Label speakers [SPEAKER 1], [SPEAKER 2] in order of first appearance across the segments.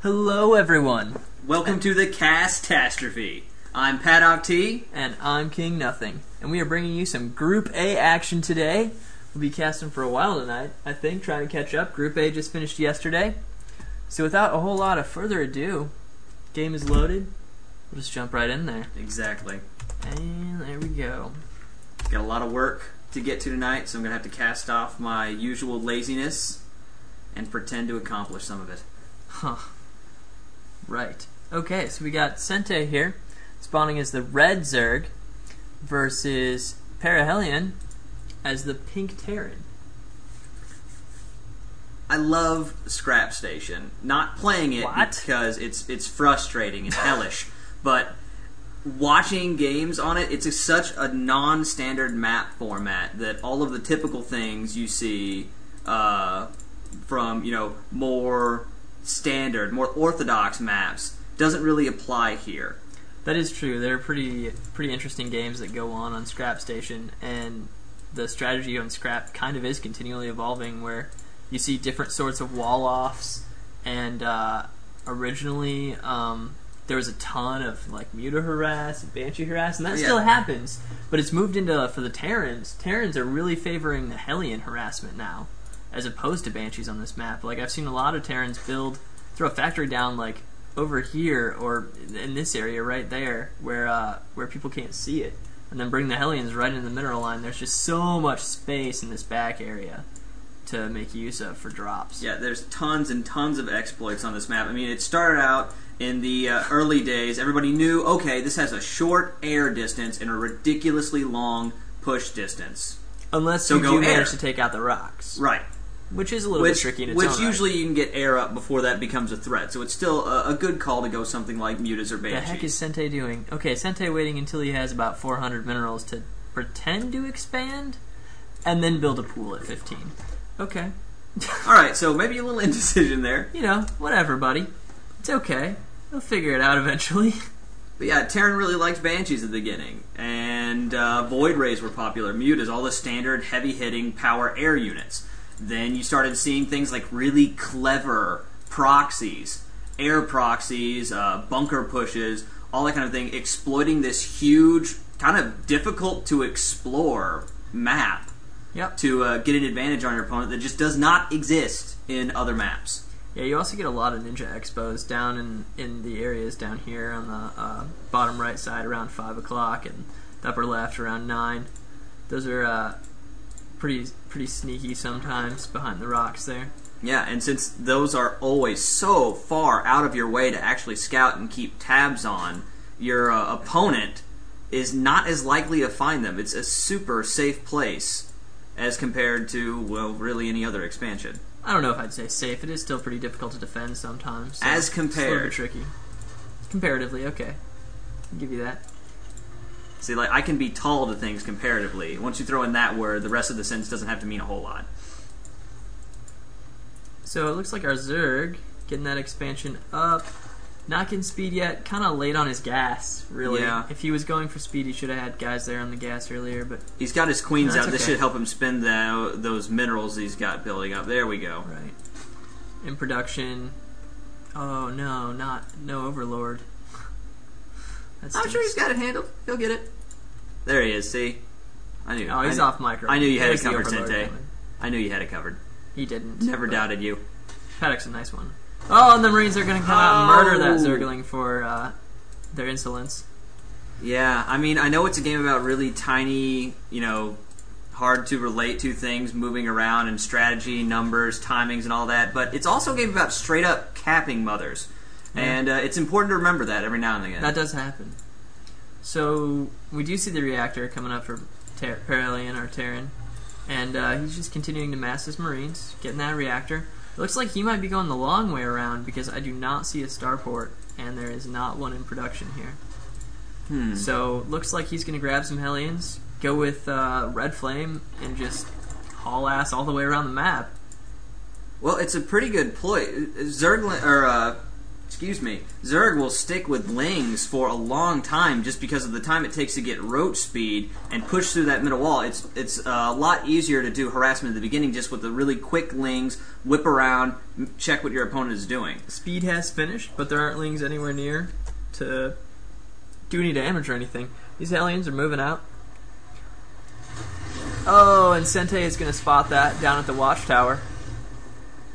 [SPEAKER 1] Hello, everyone.
[SPEAKER 2] Welcome to the Castastrophe. I'm Paddock T.
[SPEAKER 1] And I'm King Nothing. And we are bringing you some Group A action today. We'll be casting for a while tonight, I think, trying to catch up. Group A just finished yesterday. So without a whole lot of further ado, game is loaded. We'll just jump right in there.
[SPEAKER 2] Exactly.
[SPEAKER 1] And there we go.
[SPEAKER 2] Got a lot of work to get to tonight, so I'm going to have to cast off my usual laziness and pretend to accomplish some of it.
[SPEAKER 1] Huh. Right. Okay, so we got Sente here, spawning as the red Zerg, versus Perihelion as the pink Terran.
[SPEAKER 2] I love Scrap Station. Not playing it because it's frustrating and hellish, but watching games on it, it's such a non-standard map format that all of the typical things you see from, more standard, more orthodox maps doesn't really apply here.
[SPEAKER 1] That is true. There are pretty interesting games that go on Scrap Station, and the strategy on Scrap kind of is continually evolving, where you see different sorts of wall-offs, and originally there was a ton of Muta harass and Banshee harass, and that still happens, but it's moved into, for the Terrans. Terrans are really favoring the Hellion harassment now, as opposed to Banshees on this map. I've seen a lot of Terrans throw a factory down over here, or in this area right there, where people can't see it, and then bring the Hellions right in the mineral line. There's just so much space in this back area to make use of for drops.
[SPEAKER 2] Yeah, there's tons and tons of exploits on this map. I mean, it started out in the early days. Everybody knew, okay, this has a short air distance and a ridiculously long push distance.
[SPEAKER 1] Unless you do manage to take out the rocks.
[SPEAKER 2] Right.
[SPEAKER 1] Which is a little bit tricky in its own right.
[SPEAKER 2] Which usually you can get air up before that becomes a threat, so it's still a good call to go something like Mutas or Banshees.
[SPEAKER 1] The heck is Sente doing? Okay, Sente waiting until he has about 400 minerals to pretend to expand, and then build a pool at 15. Okay.
[SPEAKER 2] Alright, so maybe a little indecision there.
[SPEAKER 1] Whatever, buddy. It's okay. They'll figure it out eventually.
[SPEAKER 2] But yeah, Terran really liked Banshees at the beginning, and Void Rays were popular. Mutas, all the standard heavy-hitting power air units. Then you started seeing things like really clever proxies, air proxies, bunker pushes, all that kind of thing, exploiting this huge, kind of difficult to explore map to get an advantage on your opponent that just does not exist in other maps.
[SPEAKER 1] Yeah, you also get a lot of ninja expos down in the areas down here on the bottom right side around 5 o'clock and the upper left around 9. Those are pretty sneaky sometimes behind the rocks there.
[SPEAKER 2] Yeah, and since those are always so far out of your way to actually scout and keep tabs on, your opponent is not as likely to find them. It's a super safe place as compared to, well, really any other expansion.
[SPEAKER 1] I don't know if I'd say safe. It is still pretty difficult to defend sometimes. So
[SPEAKER 2] as compared.
[SPEAKER 1] It's a little bit tricky. Comparatively, okay. I'll give you that.
[SPEAKER 2] See, I can be tall to things comparatively. Once you throw in that word, the rest of the sentence doesn't have to mean a whole lot.
[SPEAKER 1] So it looks like our Zerg getting that expansion up. Not getting speed yet. Kind of late on his gas, really.
[SPEAKER 2] Yeah.
[SPEAKER 1] If he was going for speed, he should have had guys there on the gas earlier. But
[SPEAKER 2] he's got his queens out.
[SPEAKER 1] Okay.
[SPEAKER 2] This should help him spend those minerals he's got building up. There we go.
[SPEAKER 1] Right. In production. Oh no, no Overlord.
[SPEAKER 2] I'm sure he's got it handled. He'll get it. There he is, see? I knew.
[SPEAKER 1] Oh, he's off micro.
[SPEAKER 2] I knew you had it covered, Sente. I knew you had it covered.
[SPEAKER 1] He didn't.
[SPEAKER 2] Never doubted you.
[SPEAKER 1] Paddock's a nice one. Oh, and the Marines are going to come out and murder that Zergling for their insolence.
[SPEAKER 2] Yeah, I mean, I know it's a game about really tiny, hard to relate to things moving around and strategy, numbers, timings, and all that, but it's also a game about straight-up capping mothers. And it's important to remember that every now and again.
[SPEAKER 1] That does happen. So we do see the reactor coming up for Perihelion or Terran, and he's just continuing to mass his Marines, getting that reactor. It looks like he might be going the long way around because I do not see a starport, and there is not one in production here. So looks like he's going to grab some Hellions, go with Red Flame, and just haul ass all the way around the map.
[SPEAKER 2] Well, it's a pretty good ploy. Zergling or excuse me, Zerg will stick with Lings for a long time just because of the time it takes to get roach speed and push through that middle wall. It's a lot easier to do harassment at the beginning just with the really quick Lings, whip around, check what your opponent is doing.
[SPEAKER 1] Speed has finished, but there aren't Lings anywhere near to do any damage or anything. These Hellions are moving out. Oh, and Sente is going to spot that down at the watchtower.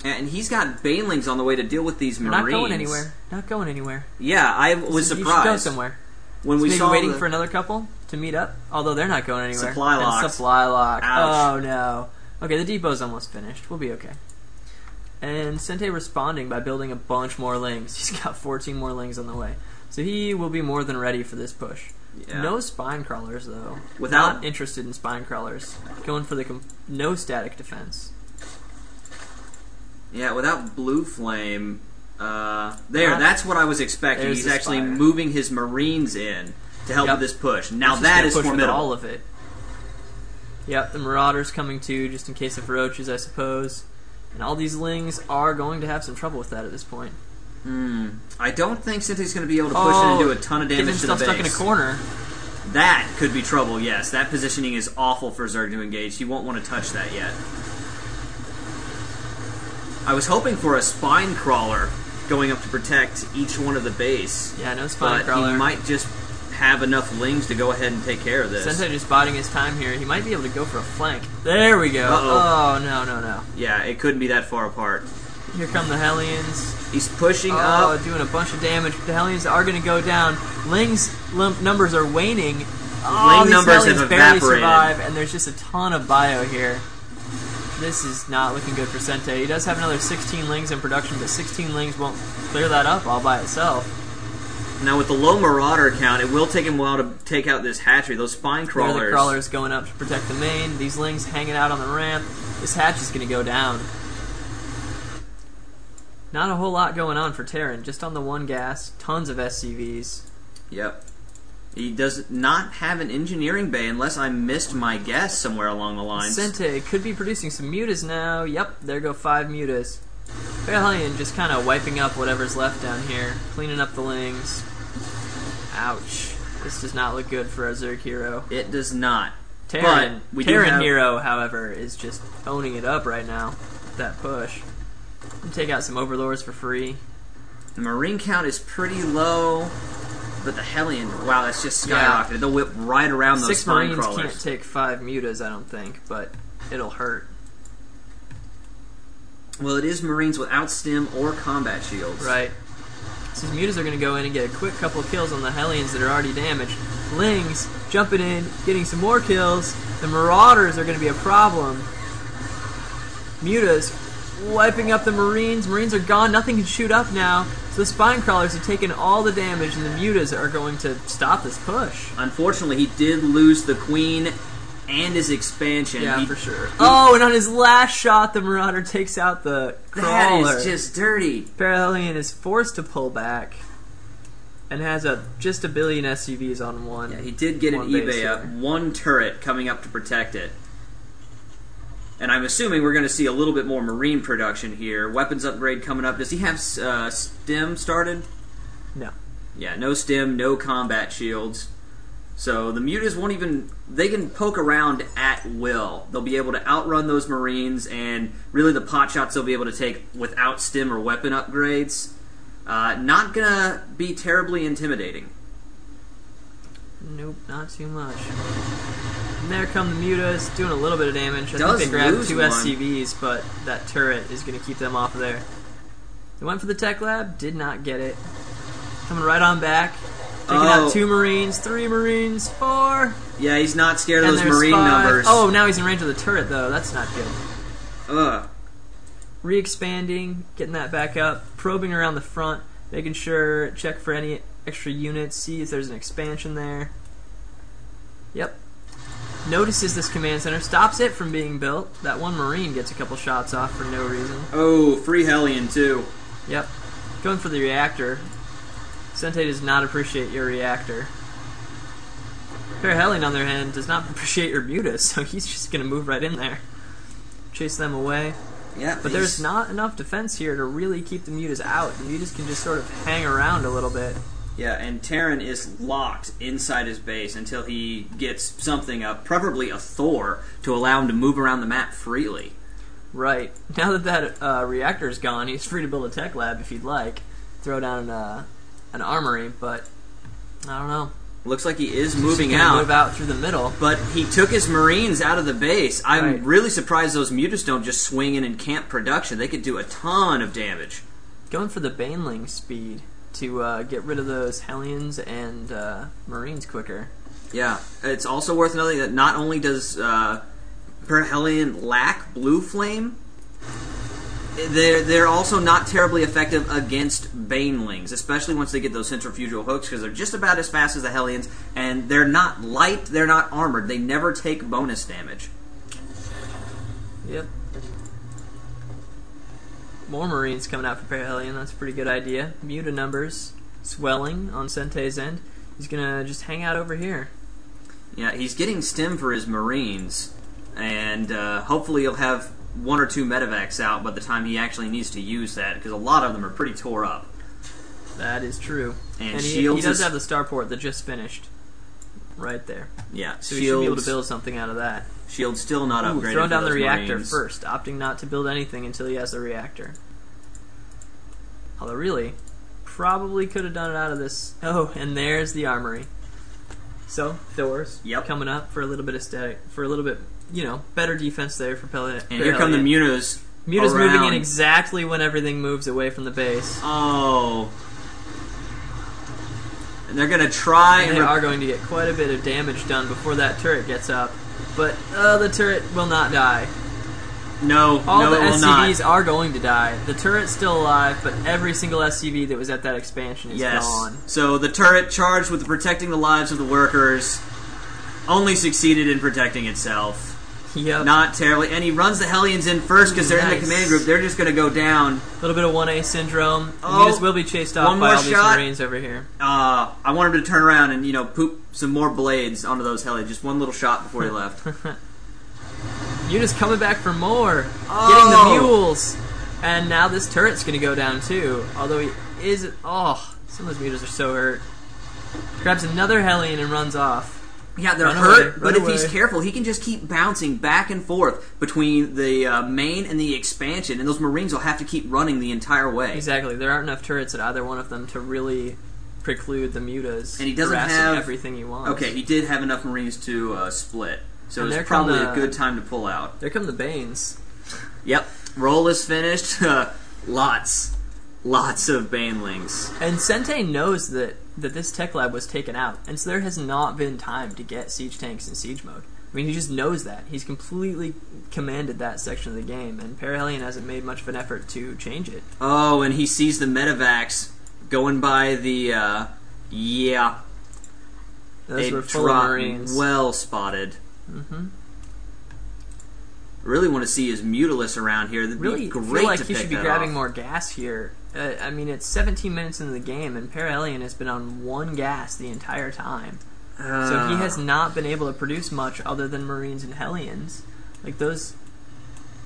[SPEAKER 2] And he's got Banelings on the way to deal with these Marines.
[SPEAKER 1] Not going anywhere. Not going anywhere.
[SPEAKER 2] Yeah, I was surprised.
[SPEAKER 1] You should go somewhere.
[SPEAKER 2] When we saw
[SPEAKER 1] waiting for another couple to meet up, although they're not going anywhere.
[SPEAKER 2] Supply locks.
[SPEAKER 1] And supply lock.
[SPEAKER 2] Ouch.
[SPEAKER 1] Oh no. Okay, the depot's almost finished. We'll be okay. And Sente responding by building a bunch more Lings. He's got 14 more Lings on the way. So he will be more than ready for this push.
[SPEAKER 2] Yeah.
[SPEAKER 1] No spine crawlers though.
[SPEAKER 2] Without
[SPEAKER 1] Not interested in spine crawlers. Going for the no static defense.
[SPEAKER 2] Yeah, without Blue Flame, that's what I was expecting. He's actually moving his Marines in to help with this push. Now that is formidable.
[SPEAKER 1] All of it. Yep, the Marauders coming too, just in case of roaches, I suppose. And all these Lings are going to have some trouble with that at this point.
[SPEAKER 2] I don't think Sente's going to be able to push it and do a ton of damage to the base.
[SPEAKER 1] Stuck in a corner.
[SPEAKER 2] That could be trouble, yes. That positioning is awful for Zerg to engage. You won't want to touch that yet. I was hoping for a spine crawler going up to protect each one of the base.
[SPEAKER 1] Yeah, no spine crawler.
[SPEAKER 2] But he might just have enough Lings to go ahead and take care of this.
[SPEAKER 1] Sente just biding his time here. He might be able to go for a flank. There we go.
[SPEAKER 2] Uh-oh.
[SPEAKER 1] Oh, no.
[SPEAKER 2] Yeah, it couldn't be that far apart.
[SPEAKER 1] Here come the Hellions.
[SPEAKER 2] He's pushing up.
[SPEAKER 1] Doing a bunch of damage. The Hellions are going to go down. Ling's numbers are waning.
[SPEAKER 2] Ling numbers have evaporated.
[SPEAKER 1] Barely survive, and there's just a ton of bio here. This is not looking good for Sente. He does have another 16 Lings in production, but 16 Lings won't clear that up all by itself.
[SPEAKER 2] Now with the low Marauder count, it will take him a while to take out this hatchery. Those spine crawlers.
[SPEAKER 1] The crawlers going up to protect the main. These Lings hanging out on the ramp. This hatch is going to go down. Not a whole lot going on for Terran. Just on the one gas. Tons of SCVs.
[SPEAKER 2] Yep. He does not have an engineering bay unless I missed my guess somewhere along the lines.
[SPEAKER 1] Sente could be producing some mutas now. Yep, there go 5 mutas. Perihelion just kind of wiping up whatever's left down here. Cleaning up the Lings. Ouch. This does not look good for our Zerg hero.
[SPEAKER 2] It does not.
[SPEAKER 1] Terran hero, however, is just owning it up right now. That push. And take out some Overlords for free.
[SPEAKER 2] The Marine count is pretty low. But the Hellion, wow, that's just skyrocketed. Yeah. They'll whip right around those spine crawlers.
[SPEAKER 1] 6 Marines can't take 5 mutas, I don't think, but it'll hurt.
[SPEAKER 2] Well, it is Marines without stim or combat shields.
[SPEAKER 1] Right. So these mutas are going to go in and get a quick couple of kills on the Hellions that are already damaged. Lings jumping in, getting some more kills. The Marauders are going to be a problem. Mutas wiping up the Marines. Marines are gone. Nothing can shoot up now. So the spine crawlers are taking all the damage, and the mutas are going to stop this push.
[SPEAKER 2] Unfortunately, he did lose the Queen and his expansion.
[SPEAKER 1] Yeah, for sure. Oh, and on his last shot, the Marauder takes out the crawler.
[SPEAKER 2] That is just dirty.
[SPEAKER 1] Perihelion is forced to pull back and has just a billion SCVs on one.
[SPEAKER 2] Yeah, he did get an eBay up. One turret coming up to protect it. And I'm assuming we're going to see a little bit more Marine production here. Weapons upgrade coming up. Does he have stim started?
[SPEAKER 1] No.
[SPEAKER 2] Yeah, no stim, no combat shields. So the mutas won't even... They can poke around at will. They'll be able to outrun those Marines, and really the pot shots they'll be able to take without stim or weapon upgrades. Not going to be terribly intimidating.
[SPEAKER 1] Nope, not too much. And there come the mutas, doing a little bit of damage. I think they grabbed 2 SCVs, but that turret is going to keep them off of there. They went for the tech lab, did not get it. Coming right on back. Taking out 2 Marines, 3 Marines, 4.
[SPEAKER 2] Yeah, he's not scared of those Marine numbers.
[SPEAKER 1] Oh, now he's in range of the turret, though. That's not good.
[SPEAKER 2] Ugh.
[SPEAKER 1] Re-expanding, getting that back up, probing around the front, making sure, check for any extra units, see if there's an expansion there. Yep. Notices this command center, stops it from being built. That one Marine gets a couple shots off for no reason.
[SPEAKER 2] Oh, free Hellion too.
[SPEAKER 1] Yep. Going for the reactor. Sente does not appreciate your reactor. Perihelion, on the other hand, does not appreciate your mutas, so he's just going to move right in there. Chase them away.
[SPEAKER 2] Yeah,
[SPEAKER 1] But there's not enough defense here to really keep the mutas out. The mutas can just sort of hang around a little bit.
[SPEAKER 2] Yeah, and Terran is locked inside his base until he gets something up, preferably a Thor, to allow him to move around the map freely.
[SPEAKER 1] Right. Now that reactor's gone, he's free to build a tech lab if he'd like. Throw down an armory, but I don't know.
[SPEAKER 2] Looks like he is moving
[SPEAKER 1] He's
[SPEAKER 2] out.
[SPEAKER 1] Move out through the middle.
[SPEAKER 2] But he took his Marines out of the base. I'm
[SPEAKER 1] Right.
[SPEAKER 2] really surprised those mutas don't just swing in and camp production. They could do a ton of damage.
[SPEAKER 1] Going for the Baneling speed to get rid of those Hellions and Marines quicker.
[SPEAKER 2] Yeah, it's also worth noting that not only does Perihelion lack Blue Flame, they're also not terribly effective against Banelings, especially once they get those centrifugal hooks, because they're just about as fast as the Hellions, and they're not light, they're not armored, they never take bonus damage.
[SPEAKER 1] Yep. More Marines coming out for Perihelion, that's a pretty good idea. Muta numbers swelling on Sente's end. He's gonna just hang out over here.
[SPEAKER 2] Yeah, he's getting stim for his Marines, and hopefully he'll have 1 or 2 medevacs out by the time he actually needs to use that, because a lot of them are pretty tore up.
[SPEAKER 1] That is true.
[SPEAKER 2] And
[SPEAKER 1] he
[SPEAKER 2] Shields
[SPEAKER 1] does
[SPEAKER 2] is-
[SPEAKER 1] have the starport that just finished. Right there.
[SPEAKER 2] Yeah,
[SPEAKER 1] So he should be able to build something out of that.
[SPEAKER 2] Shield's still not upgraded.
[SPEAKER 1] Throwing
[SPEAKER 2] for
[SPEAKER 1] down the
[SPEAKER 2] those
[SPEAKER 1] reactor
[SPEAKER 2] Marines.
[SPEAKER 1] first, opting not to build anything until he has the reactor. Although really, probably could have done it out of this. Oh, and there's the armory. So Thor's coming up for a little bit of better defense there for Perihelion.
[SPEAKER 2] And here come the mutas.
[SPEAKER 1] Muta's
[SPEAKER 2] around.
[SPEAKER 1] moving in exactly when everything moves away from the base.
[SPEAKER 2] Oh. And they're going to try
[SPEAKER 1] And they are going to get quite a bit of damage done before that turret gets up. But the turret will not die.
[SPEAKER 2] No,
[SPEAKER 1] All
[SPEAKER 2] no,
[SPEAKER 1] the
[SPEAKER 2] it will
[SPEAKER 1] SCVs
[SPEAKER 2] not.
[SPEAKER 1] are going to die. The turret's still alive, but every single SCV that was at that expansion is gone.
[SPEAKER 2] So the turret, charged with protecting the lives of the workers, only succeeded in protecting itself.
[SPEAKER 1] Yep.
[SPEAKER 2] Not terribly. And he runs the Hellions in first because they're in the
[SPEAKER 1] Nice.
[SPEAKER 2] command group. They're just going to go down.
[SPEAKER 1] A little bit of 1A syndrome.
[SPEAKER 2] Oh,
[SPEAKER 1] Mutas will be chased off
[SPEAKER 2] one
[SPEAKER 1] by
[SPEAKER 2] more
[SPEAKER 1] all these
[SPEAKER 2] shot.
[SPEAKER 1] Marines over here.
[SPEAKER 2] I want him to turn around and, poop some more blades onto those Hellions. Just one little shot before he left.
[SPEAKER 1] Muta's coming back for more.
[SPEAKER 2] Oh.
[SPEAKER 1] Getting the mules. And now this turret's going to go down too. Although he is... Oh, some of those mutas are so hurt. Grabs another Hellion and runs off.
[SPEAKER 2] Yeah, they're
[SPEAKER 1] Run
[SPEAKER 2] hurt,
[SPEAKER 1] away,
[SPEAKER 2] but
[SPEAKER 1] run
[SPEAKER 2] if
[SPEAKER 1] away.
[SPEAKER 2] he's careful, he can just keep bouncing back and forth between the main and the expansion, and those Marines will have to keep running the entire way.
[SPEAKER 1] Exactly. There aren't enough turrets at either one of them to really preclude the mutas.
[SPEAKER 2] And he doesn't
[SPEAKER 1] harassing
[SPEAKER 2] have
[SPEAKER 1] everything he wants.
[SPEAKER 2] Okay, he did have enough Marines to split, so
[SPEAKER 1] And there
[SPEAKER 2] it's
[SPEAKER 1] come
[SPEAKER 2] probably
[SPEAKER 1] the-
[SPEAKER 2] a good time to pull out.
[SPEAKER 1] There come the Banes.
[SPEAKER 2] Yep, roll is finished. Lots of Banelings.
[SPEAKER 1] And Sente knows that this tech lab was taken out, and so there has not been time to get siege tanks in siege mode. I mean, he just knows that. He's completely commanded that section of the game, and Perihelion hasn't made much of an effort to change it.
[SPEAKER 2] Oh, and he sees the medevacs going by the, yeah.
[SPEAKER 1] Those
[SPEAKER 2] They
[SPEAKER 1] were full of
[SPEAKER 2] dropped.
[SPEAKER 1] Marines.
[SPEAKER 2] Well spotted.
[SPEAKER 1] Mm-hmm.
[SPEAKER 2] I really want to see his Mutalisk around here. That'd
[SPEAKER 1] Really
[SPEAKER 2] be great
[SPEAKER 1] feel like
[SPEAKER 2] to
[SPEAKER 1] he
[SPEAKER 2] pick
[SPEAKER 1] should be
[SPEAKER 2] that
[SPEAKER 1] grabbing
[SPEAKER 2] off.
[SPEAKER 1] more gas here. I mean, it's 17 minutes into the game, and Perihelion has been on one gas the entire time. So he has not been able to produce much other than Marines and Hellions. Like, those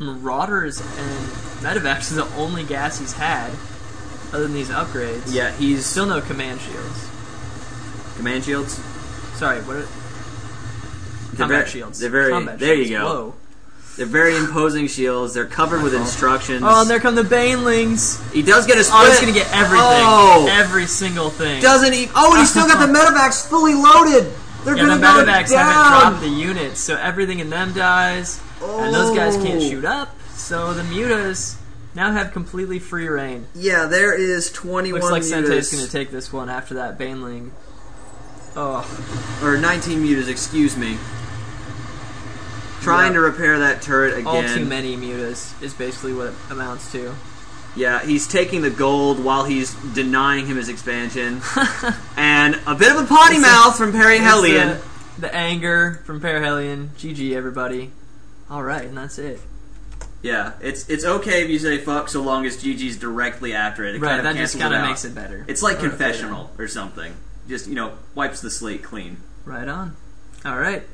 [SPEAKER 1] Marauders and Medevacs is the only gas he's had, other than these upgrades.
[SPEAKER 2] Yeah, he's...
[SPEAKER 1] Still no command shields.
[SPEAKER 2] Command shields?
[SPEAKER 1] Sorry, what are... Combat shields.
[SPEAKER 2] They're very...
[SPEAKER 1] Combat
[SPEAKER 2] there
[SPEAKER 1] shields.
[SPEAKER 2] you go.
[SPEAKER 1] Whoa.
[SPEAKER 2] They're very imposing shields. They're covered with instructions.
[SPEAKER 1] Oh, and there come the Banelings!
[SPEAKER 2] He does get a split.
[SPEAKER 1] Oh, he's gonna get everything.
[SPEAKER 2] Oh.
[SPEAKER 1] Every single thing.
[SPEAKER 2] Doesn't he? Oh, and he's still got the medevacs fully loaded. They're
[SPEAKER 1] Yeah, the
[SPEAKER 2] gonna go
[SPEAKER 1] medevacs
[SPEAKER 2] down.
[SPEAKER 1] haven't dropped the units, so everything in them dies, and those guys can't
[SPEAKER 2] Oh.
[SPEAKER 1] shoot up, so the mutas now have completely free reign.
[SPEAKER 2] Yeah, there is 21
[SPEAKER 1] Looks like Sente's
[SPEAKER 2] mutas.
[SPEAKER 1] going to take this one after that Baneling. Oh,
[SPEAKER 2] Or 19 mutas, excuse me. Trying to repair that turret again.
[SPEAKER 1] all too many mutas is basically what it amounts to.
[SPEAKER 2] Yeah, he's taking the gold while he's denying him his expansion. And a bit of a potty mouth from Perihelion.
[SPEAKER 1] The anger from Perihelion. GG, everybody. Alright, and that's it.
[SPEAKER 2] Yeah, it's okay if you say fuck so long as GG's directly after it. It
[SPEAKER 1] Right,
[SPEAKER 2] kind of
[SPEAKER 1] that just
[SPEAKER 2] kind of
[SPEAKER 1] makes it better.
[SPEAKER 2] It's like
[SPEAKER 1] Okay,
[SPEAKER 2] confessional or something. Just, wipes the slate clean.
[SPEAKER 1] Right on. Alright.